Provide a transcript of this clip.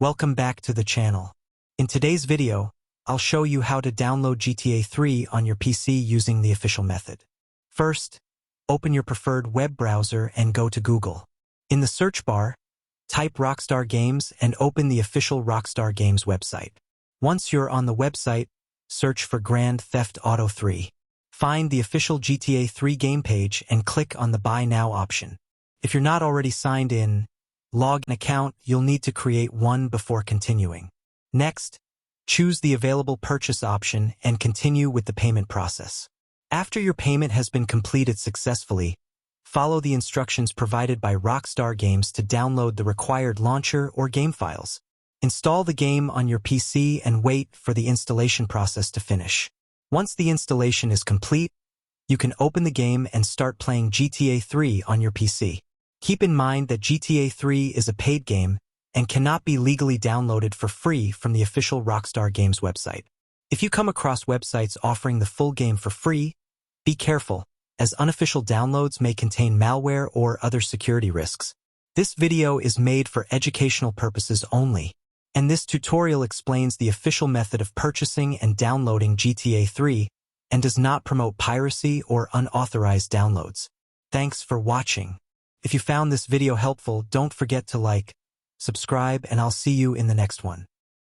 Welcome back to the channel. In today's video, I'll show you how to download GTA 3 on your PC using the official method. First, open your preferred web browser and go to Google. In the search bar, type Rockstar Games and open the official Rockstar Games website. Once you're on the website, search for Grand Theft Auto 3. Find the official GTA 3 game page and click on the Buy Now option. If you're not already signed in, log an account, you'll need to create one before continuing. Next, choose the available purchase option and continue with the payment process. After your payment has been completed successfully, follow the instructions provided by Rockstar Games to download the required launcher or game files. Install the game on your PC and wait for the installation process to finish. Once the installation is complete, you can open the game and start playing GTA 3 on your PC. Keep in mind that GTA 3 is a paid game and cannot be legally downloaded for free from the official Rockstar Games website. If you come across websites offering the full game for free, be careful, as unofficial downloads may contain malware or other security risks. This video is made for educational purposes only, and this tutorial explains the official method of purchasing and downloading GTA 3 and does not promote piracy or unauthorized downloads. Thanks for watching. If you found this video helpful, don't forget to like, subscribe, and I'll see you in the next one.